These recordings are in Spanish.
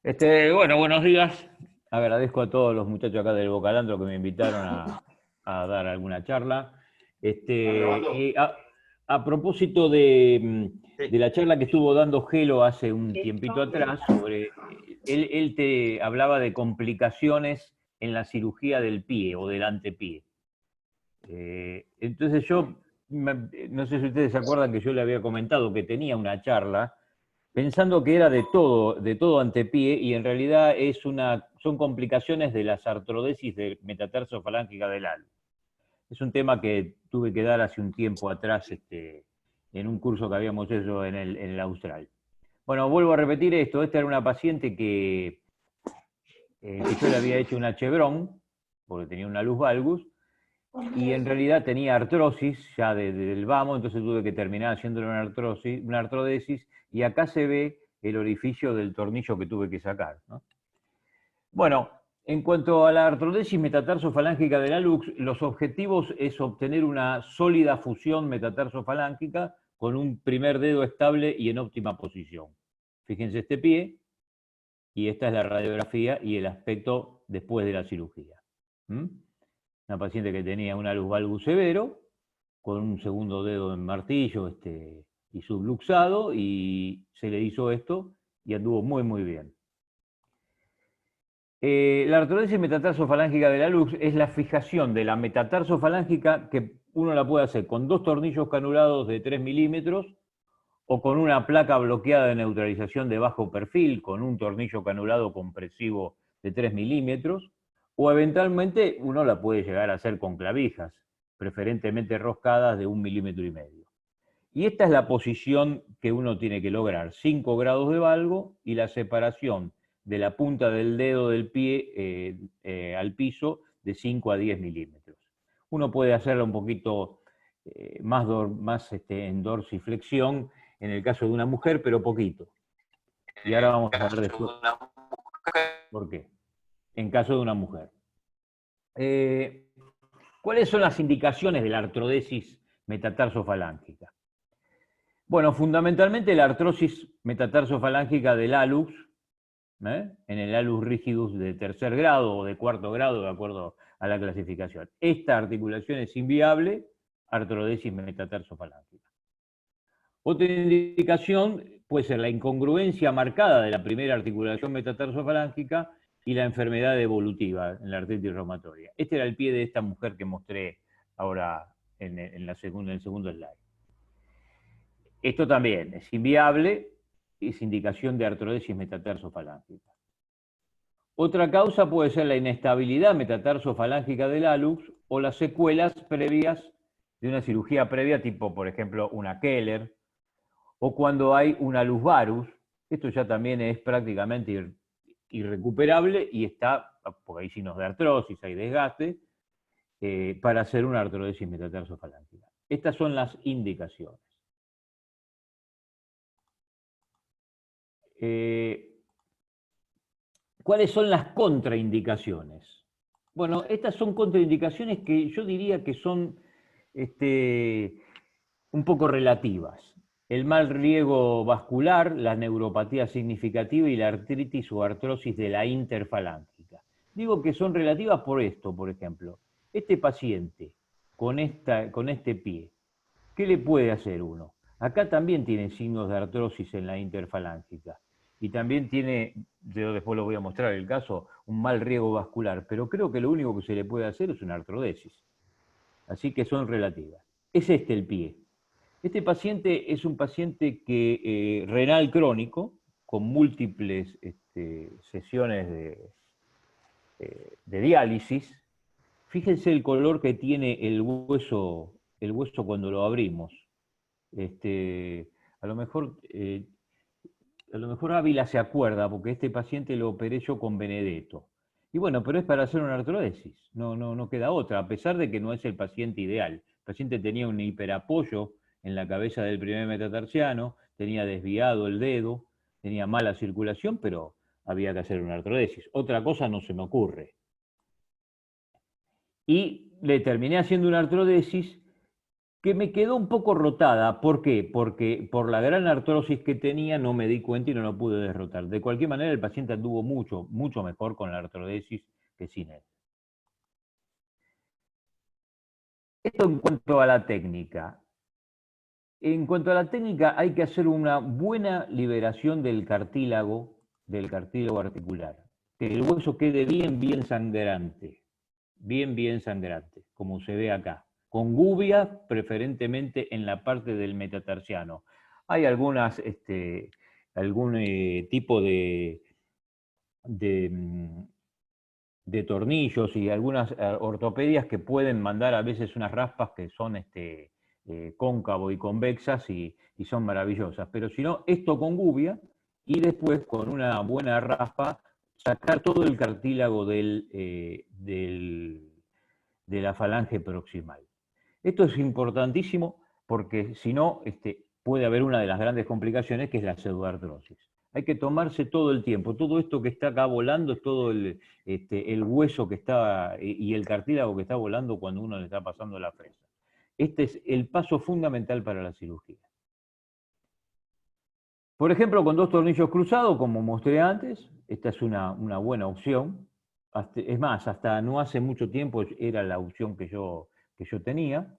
Bueno, buenos días. Agradezco a todos los muchachos acá del Bocalandro que me invitaron a dar alguna charla. A propósito Sí. de la charla que estuvo dando Gelo hace un tiempito atrás, él te hablaba de complicaciones en la cirugía del pie o del antepié. Entonces no sé si ustedes se acuerdan que yo le había comentado que tenía una charla pensando que era de todo antepié, y en realidad son complicaciones de las artrodesis de metatarsofalángicas del halo. Es un tema que tuve que dar hace un tiempo atrás en un curso que habíamos hecho en el Austral. Bueno, vuelvo a repetir esto. Esta era una paciente que yo le había hecho una chevron, porque tenía una luz valgus, y en realidad tenía artrosis ya del vamo, entonces tuve que terminar haciéndole una artrodesis, y acá se ve el orificio del tornillo que tuve que sacar, ¿no? Bueno, en cuanto a la artrodesis metatarsofalágica del hallux, los objetivos es obtener una sólida fusión metatarsofalágica con un primer dedo estable y en óptima posición. Fíjense este pie, y esta es la radiografía y el aspecto después de la cirugía. ¿Mm? Una paciente que tenía una luz valgus severo, con un segundo dedo en martillo y subluxado, y se le hizo esto y anduvo muy, muy bien. La artrodesis metatarsofalágica de la luz es la fijación de la metatarsofalágica, que uno la puede hacer con dos tornillos canulados de 3 milímetros o con una placa bloqueada de neutralización de bajo perfil con un tornillo canulado compresivo de 3 milímetros, o eventualmente uno la puede llegar a hacer con clavijas, preferentemente roscadas de 1,5 milímetros. Y esta es la posición que uno tiene que lograr: 5 grados de valgo y la separación de la punta del dedo del pie al piso de 5 a 10 milímetros. Uno puede hacerla un poquito más en dorsiflexión en el caso de una mujer, pero poquito. Y ahora vamos a ver después por qué. En caso de una mujer. Eh, ¿Cuáles son las indicaciones de la artrodesis metatarsofalágica? Bueno, fundamentalmente la artrosis metatarsofalágica del hallux, en el hallux rigidus de tercer grado o de cuarto grado, de acuerdo a la clasificación. Esta articulación es inviable, artrodesis metatarsofalágica. Otra indicación puede ser la incongruencia marcada de la primera articulación metatarsofalágica y la enfermedad evolutiva en la artritis reumatoidea. Este era el pie de esta mujer que mostré ahora en el segundo slide. Esto también es inviable, es indicación de artrodesis metatarsofalágica. Otra causa puede ser la inestabilidad metatarsofalágica del hallux o las secuelas previas de una cirugía previa, tipo, por ejemplo, una Keller, o cuando hay una luz varus. Esto ya también es prácticamente irrecuperable y está, porque hay signos de artrosis, hay desgaste, para hacer una artrodesis metatarsofalágica. Estas son las indicaciones. ¿Cuáles son las contraindicaciones? Bueno, estas son contraindicaciones que yo diría que son un poco relativas. El mal riego vascular, la neuropatía significativa y la artritis o artrosis de la interfalángica. Digo que son relativas por esto, por ejemplo. Este paciente con este pie, ¿qué le puede hacer uno? Acá también tiene signos de artrosis en la interfalángica. Y también tiene, yo después lo voy a mostrar el caso, un mal riego vascular. Pero creo que lo único que se le puede hacer es una artrodesis. Así que son relativas. Es el pie. Este paciente es un paciente renal crónico, con múltiples sesiones de diálisis. Fíjense el color que tiene el hueso cuando lo abrimos. Este, a lo mejor, eh, a lo mejor Ávila se acuerda, porque este paciente lo operé yo con Benedetto. Y bueno, pero es para hacer una artrodesis, no queda otra, a pesar de que no es el paciente ideal. El paciente tenía un hiperapoyo en la cabeza del primer metatarsiano, tenía desviado el dedo, tenía mala circulación, pero había que hacer una artrodesis. Otra cosa no se me ocurre. Y le terminé haciendo una artrodesis que me quedó un poco rotada. ¿Por qué? Porque por la gran artrosis que tenía no me di cuenta y no lo pude derrotar. De cualquier manera, el paciente anduvo mucho, mucho mejor con la artrodesis que sin él. Esto en cuanto a la técnica. En cuanto a la técnica, hay que hacer una buena liberación del cartílago articular. Que el hueso quede bien, bien sangrante. Bien, bien sangrante, como se ve acá. Con gubia, preferentemente en la parte del metatarsiano. Hay algún tipo de, de tornillos y algunas ortopedias que pueden mandar a veces unas raspas que son cóncavo y convexas y son maravillosas. Pero si no, esto con gubia y después con una buena raspa sacar todo el cartílago de la falange proximal. Esto es importantísimo porque si no, puede haber una de las grandes complicaciones que es la pseudoartrosis. Hay que tomarse todo el tiempo. Todo esto que está acá volando es todo el hueso que está y el cartílago que está volando cuando uno le está pasando la fresa. Este es el paso fundamental para la cirugía. Por ejemplo, con 2 tornillos cruzados, como mostré antes, esta es una buena opción. Es más, hasta no hace mucho tiempo era la opción que yo tenía.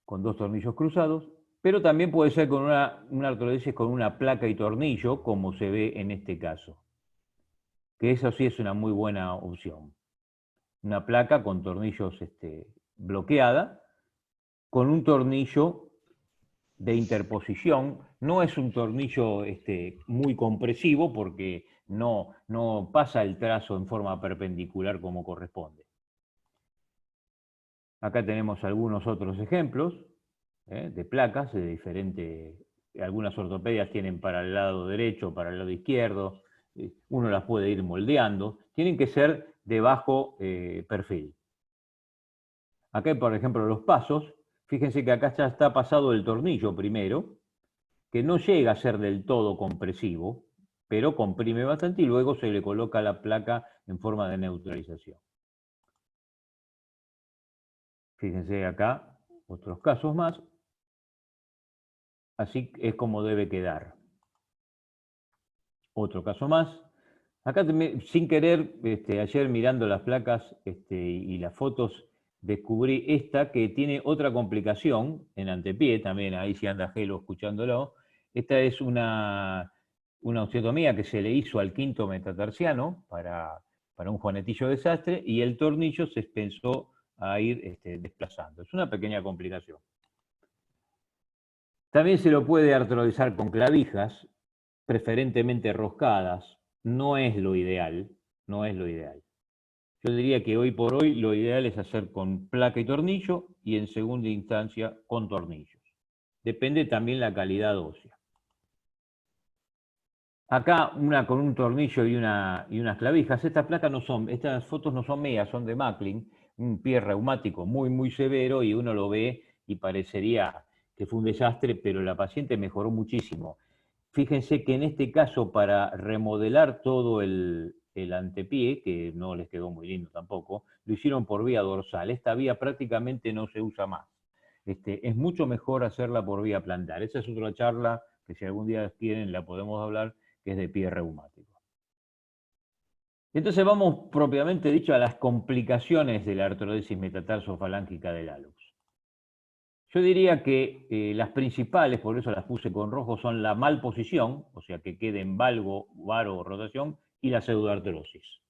Con 2 tornillos cruzados, pero también puede ser con una artrodesis con una placa y tornillo, como se ve en este caso, que eso sí es una muy buena opción. Una placa con tornillos bloqueada, con un tornillo de interposición, no es un tornillo muy compresivo porque no pasa el trazo en forma perpendicular como corresponde. Acá tenemos algunos otros ejemplos de placas de diferentes. Algunas ortopedias tienen para el lado derecho, para el lado izquierdo, uno las puede ir moldeando, tienen que ser de bajo perfil. Acá hay, por ejemplo, los pasos. Fíjense que acá ya está pasado el tornillo primero, que no llega a ser del todo compresivo, pero comprime bastante y luego se le coloca la placa en forma de neutralización. Fíjense acá otros casos más. Así es como debe quedar. Otro caso más. Acá sin querer, ayer mirando las placas y las fotos, descubrí esta que tiene otra complicación en antepié, también ahí si anda Gelo escuchándolo. Esta es una osteotomía que se le hizo al quinto metatarsiano para un juanetillo desastre y el tornillo se pensó a ir desplazando. Es una pequeña complicación. También se lo puede artroizar con clavijas, preferentemente roscadas. No es lo ideal, no es lo ideal. Yo diría que hoy por hoy lo ideal es hacer con placa y tornillo y en segunda instancia con tornillos. Depende también la calidad ósea. Acá una con un tornillo y unas clavijas. Estas fotos no son mías, son de Macklin, un pie reumático muy, muy severo y uno lo ve y parecería que fue un desastre, pero la paciente mejoró muchísimo. Fíjense que en este caso, para remodelar todo el antepié, que no les quedó muy lindo tampoco, lo hicieron por vía dorsal. Esta vía prácticamente no se usa más. Es mucho mejor hacerla por vía plantar. Esa es otra charla que si algún día quieren la podemos hablar, que es de pie reumático. Entonces vamos propiamente dicho a las complicaciones de la artrodesis metatarso-falángica del hallux. Yo diría que las principales, por eso las puse con rojo, son la malposición, o sea, que quede en valgo, varo o rotación, y la pseudoartrosis.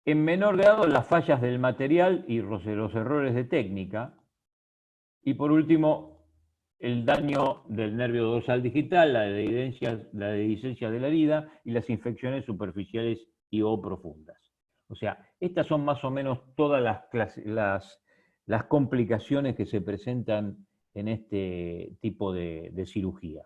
En menor grado, las fallas del material y los errores de técnica. Y por último, el daño del nervio dorsal digital, la dehiscencia de la herida y las infecciones superficiales y o profundas. O sea, estas son más o menos todas las complicaciones que se presentan en este tipo de cirugía.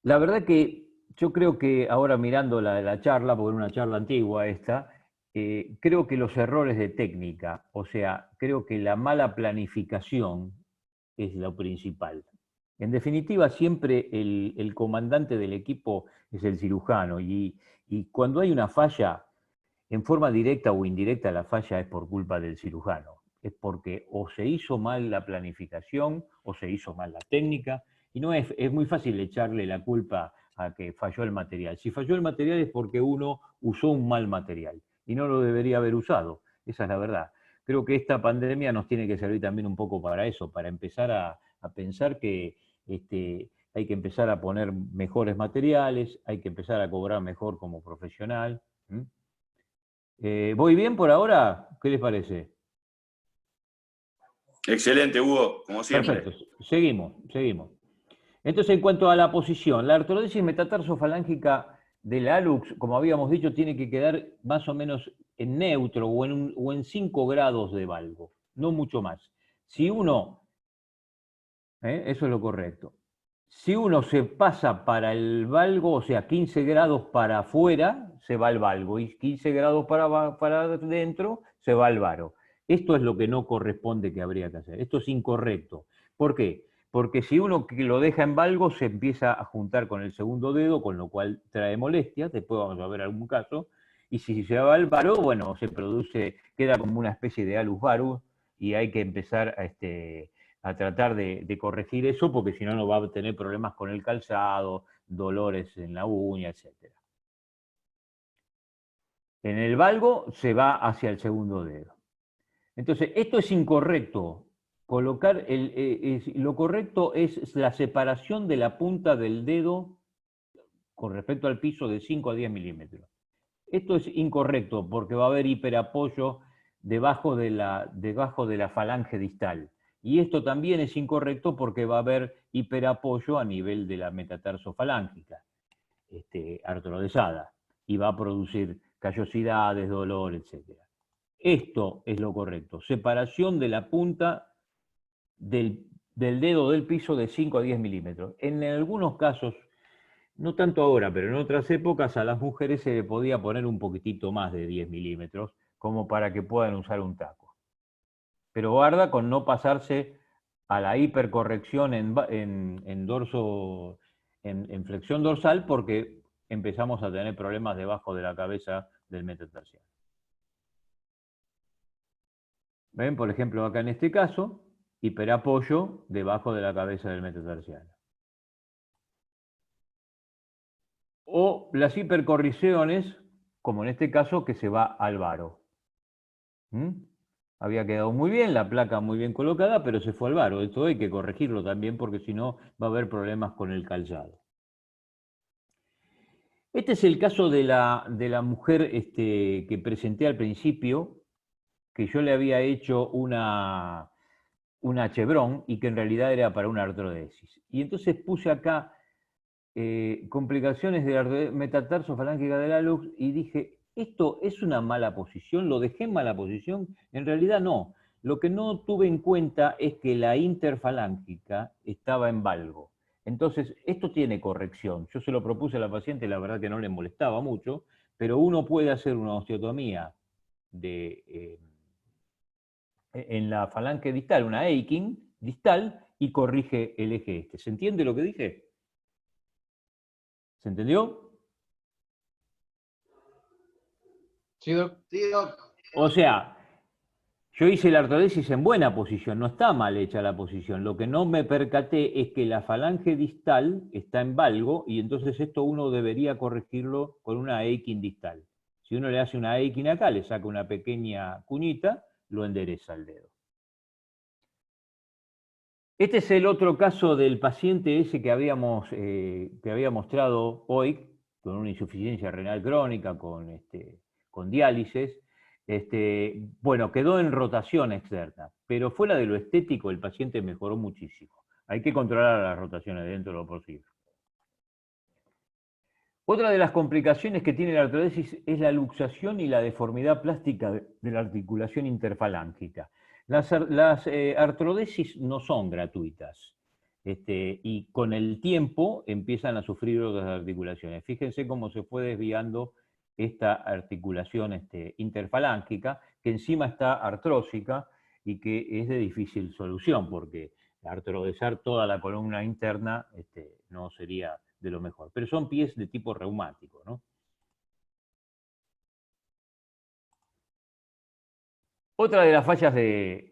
La verdad que yo creo que ahora mirando la charla, porque era una charla antigua esta, creo que los errores de técnica, o sea, creo que la mala planificación es lo principal. En definitiva, siempre el comandante del equipo es el cirujano y cuando hay una falla, en forma directa o indirecta la falla es por culpa del cirujano. Es porque o se hizo mal la planificación o se hizo mal la técnica, y no es muy fácil echarle la culpa a que falló el material. Si falló el material es porque uno usó un mal material y no lo debería haber usado. Esa es la verdad. Creo que esta pandemia nos tiene que servir también un poco para eso, para empezar a pensar que hay que empezar a poner mejores materiales, hay que empezar a cobrar mejor como profesional. ¿Voy bien por ahora? ¿Qué les parece? Excelente, Hugo, como Perfecto, siempre. seguimos. Entonces, en cuanto a la posición, la artrodesis metatarsofalángica del hallux, como habíamos dicho, tiene que quedar más o menos en neutro o en 5 grados de valgo, no mucho más. Si uno, eso es lo correcto, si uno se pasa para el valgo, o sea, 15 grados para afuera, se va al valgo, y 15 grados para adentro, se va al varo. Esto es lo que no corresponde que habría que hacer. Esto es incorrecto. ¿Por qué? Porque si uno que lo deja en valgo, se empieza a juntar con el segundo dedo, con lo cual trae molestias, después vamos a ver algún caso, y si se va al varo, bueno, se produce, queda como una especie de alus varus, y hay que empezar a tratar de corregir eso, porque si no, no va a tener problemas con el calzado, dolores en la uña, etc. En el valgo se va hacia el segundo dedo. Entonces, esto es incorrecto. Lo correcto es la separación de la punta del dedo con respecto al piso de 5 a 10 milímetros. Esto es incorrecto porque va a haber hiperapoyo debajo de la falange distal. Y esto también es incorrecto porque va a haber hiperapoyo a nivel de la metatarsofalángica, artrodentada, y va a producir callosidades, dolor, etc. Esto es lo correcto, separación de la punta del dedo del piso de 5 a 10 milímetros. En algunos casos, no tanto ahora, pero en otras épocas a las mujeres se le podía poner un poquitito más de 10 milímetros, como para que puedan usar un taco. Pero guarda con no pasarse a la hipercorrección en flexión dorsal, porque empezamos a tener problemas debajo de la cabeza del metatarsiano. ¿Ven? Por ejemplo, acá en este caso, hiperapoyo debajo de la cabeza del metatarsiano. O las hipercorrecciones, como en este caso, que se va al varo. Había quedado muy bien, la placa muy bien colocada, pero se fue al varo. Esto hay que corregirlo también porque si no va a haber problemas con el calzado. Este es el caso de la mujer que presenté al principio, que yo le había hecho una chevron y que en realidad era para una artrodesis. Y entonces puse acá complicaciones de la metatarsofalángica del hallux y dije, esto es una mala posición, lo dejé en mala posición, en realidad no. Lo que no tuve en cuenta es que la interfalángica estaba en valgo. Entonces, esto tiene corrección. Yo se lo propuse a la paciente, la verdad que no le molestaba mucho, pero uno puede hacer una osteotomía en la falange distal, una Eiking distal, y corrige el eje este. ¿Se entiende lo que dije? ¿Se entendió? Sí, doc. Sí, doc. O sea, yo hice la artrodesis en buena posición, no está mal hecha la posición. Lo que no me percaté es que la falange distal está en valgo y entonces esto uno debería corregirlo con una Eiking distal. Si uno le hace una Eiking acá, le saca una pequeña cuñita, lo endereza el dedo. Este es el otro caso del paciente ese que había mostrado hoy, con una insuficiencia renal crónica, con diálisis. Bueno, quedó en rotación externa, pero fuera de lo estético el paciente mejoró muchísimo. Hay que controlar las rotaciones dentro de lo posible. Otra de las complicaciones que tiene la artrodesis es la luxación y la deformidad plástica de la articulación interfalángica. Las artrodesis no son gratuitas y con el tiempo empiezan a sufrir otras articulaciones. Fíjense cómo se fue desviando esta articulación interfalángica, que encima está artrósica y que es de difícil solución, porque artrodesar toda la columna interna no sería de lo mejor. Pero son pies de tipo reumático, ¿no? Otra de las fallas de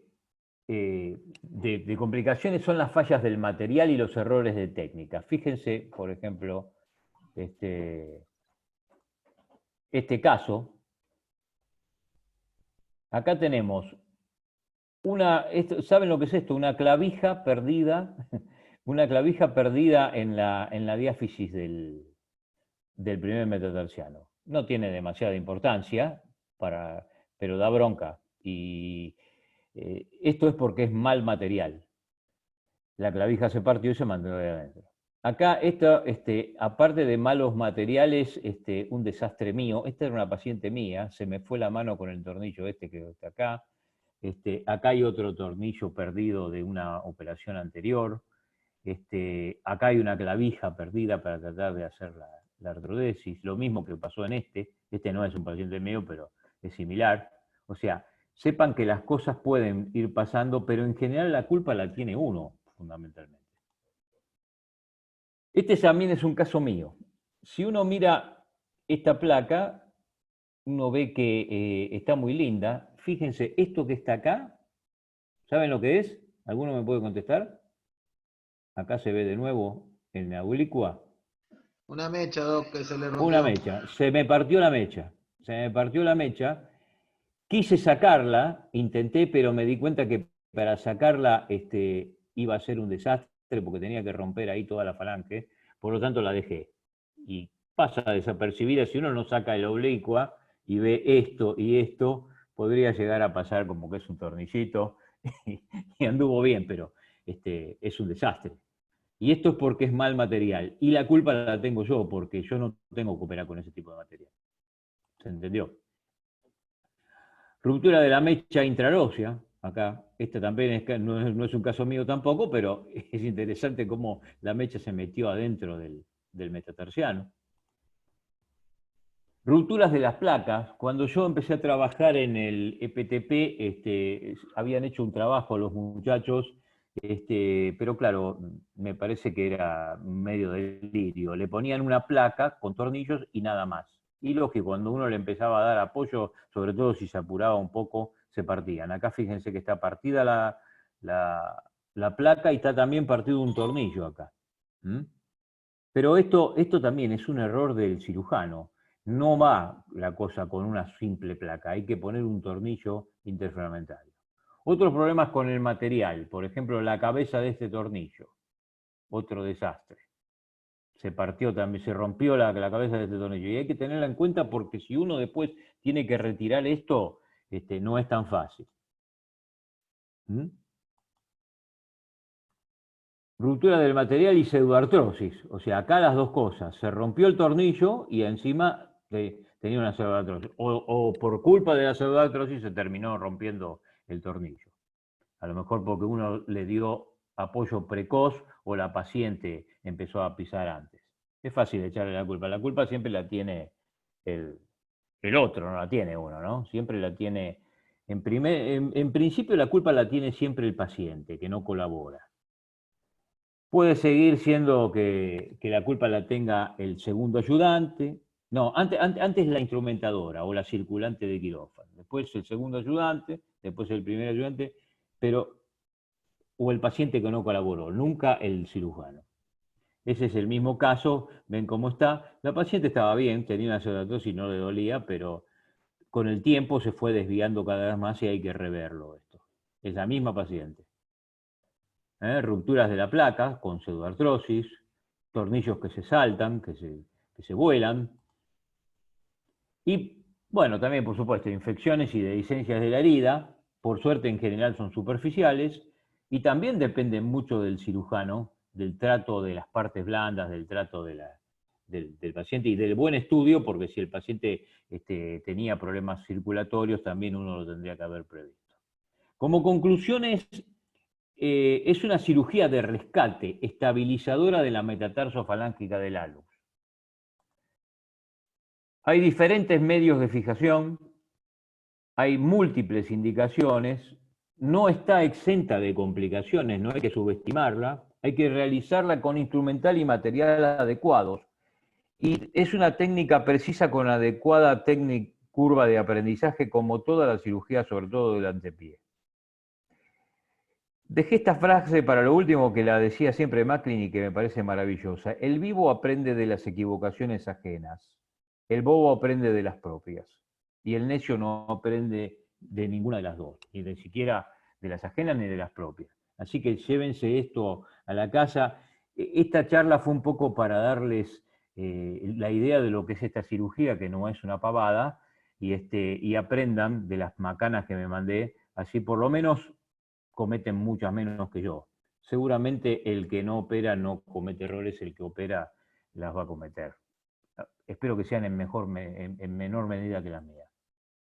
complicaciones son las fallas del material y los errores de técnica. Fíjense, por ejemplo, este caso. Acá tenemos ¿saben lo que es esto? Una clavija perdida, una clavija perdida en la diáfisis del primer metatarsiano. No tiene demasiada importancia, pero da bronca. Y esto es porque es mal material. La clavija se partió y se mandó de adentro. Acá, aparte de malos materiales, un desastre mío. Esta era una paciente mía, se me fue la mano con el tornillo que está acá. Acá hay otro tornillo perdido de una operación anterior. Acá hay una clavija perdida para tratar de hacer la artrodesis. Lo mismo que pasó en este no es un paciente mío, pero es similar. O sea, sepan que las cosas pueden ir pasando, pero en general la culpa la tiene uno, fundamentalmente. Este también es un caso mío. Si uno mira esta placa, uno ve que está muy linda. Fíjense, esto que está acá, ¿saben lo que es? ¿Alguno me puede contestar? Acá se ve de nuevo en la oblicua. Una mecha, Doc, que se le rompió. Una mecha. Se me partió la mecha. Se me partió la mecha. Quise sacarla, intenté, pero me di cuenta que para sacarla iba a ser un desastre porque tenía que romper ahí toda la falange. Por lo tanto, la dejé. Y pasa desapercibida. Si uno no saca el oblicua y ve esto y esto, podría llegar a pasar como que es un tornillito y anduvo bien, pero es un desastre. Y esto es porque es mal material. Y la culpa la tengo yo, porque yo no tengo que operar con ese tipo de material. ¿Se entendió? Ruptura de la mecha intrarósea, acá. Esta también no es un caso mío tampoco, pero es interesante cómo la mecha se metió adentro del metatarsiano. Rupturas de las placas. Cuando yo empecé a trabajar en el EPTP, habían hecho un trabajo los muchachos, pero claro, me parece que era medio delirio. Le ponían una placa con tornillos y nada más. Y lógico, cuando uno le empezaba a dar apoyo, sobre todo si se apuraba un poco, se partían. Acá fíjense que está partida la placa y está también partido un tornillo acá. Pero esto también es un error del cirujano. No va la cosa con una simple placa, hay que poner un tornillo interferamentario. Otros problemas con el material, por ejemplo, la cabeza de este tornillo, otro desastre. Se partió también, se rompió la cabeza de este tornillo. Y hay que tenerla en cuenta porque si uno después tiene que retirar esto, no es tan fácil. Ruptura del material y pseudoartrosis. O sea, acá las dos cosas. Se rompió el tornillo y encima tenía una pseudoartrosis. O por culpa de la pseudoartrosis se terminó rompiendo el tornillo. A lo mejor porque uno le dio apoyo precoz o la paciente empezó a pisar antes. Es fácil echarle la culpa. La culpa siempre la tiene el otro, no la tiene uno, ¿no? Siempre la tiene... En principio la culpa la tiene siempre el paciente, que no colabora. Puede seguir siendo que la culpa la tenga el segundo ayudante. No, antes la instrumentadora o la circulante de quirófano. Después el segundo ayudante, después el primer ayudante, o el paciente que no colaboró, nunca el cirujano. Ese es el mismo caso, ven cómo está. La paciente estaba bien, tenía una pseudoartrosis y no le dolía, pero con el tiempo se fue desviando cada vez más y hay que reverlo esto. Es la misma paciente. Rupturas de la placa con pseudoartrosis, tornillos que se saltan, que se vuelan. Y, bueno, también, por supuesto, infecciones y dehiscencias de la herida. Por suerte, en general, son superficiales. Y también dependen mucho del cirujano, del trato de las partes blandas, del trato del paciente y del buen estudio, porque si el paciente tenía problemas circulatorios, también uno lo tendría que haber previsto. Como conclusiones, es una cirugía de rescate estabilizadora de la metatarso-falángica del hallux. Hay diferentes medios de fijación, hay múltiples indicaciones, no está exenta de complicaciones, no hay que subestimarla, hay que realizarla con instrumental y material adecuados. Y es una técnica precisa con adecuada curva de aprendizaje como toda la cirugía, sobre todo del antepié. Dejé esta frase para lo último, que la decía siempre Macklin y que me parece maravillosa. El vivo aprende de las equivocaciones ajenas, el bobo aprende de las propias, y el necio no aprende de ninguna de las dos, ni de siquiera de las ajenas ni de las propias. Así que llévense esto a la casa. Esta charla fue un poco para darles la idea de lo que es esta cirugía, que no es una pavada, y aprendan de las macanas que me mandé, así por lo menos cometen muchas menos que yo. Seguramente el que no opera no comete errores, el que opera las va a cometer. Espero que sean en menor medida que las mías.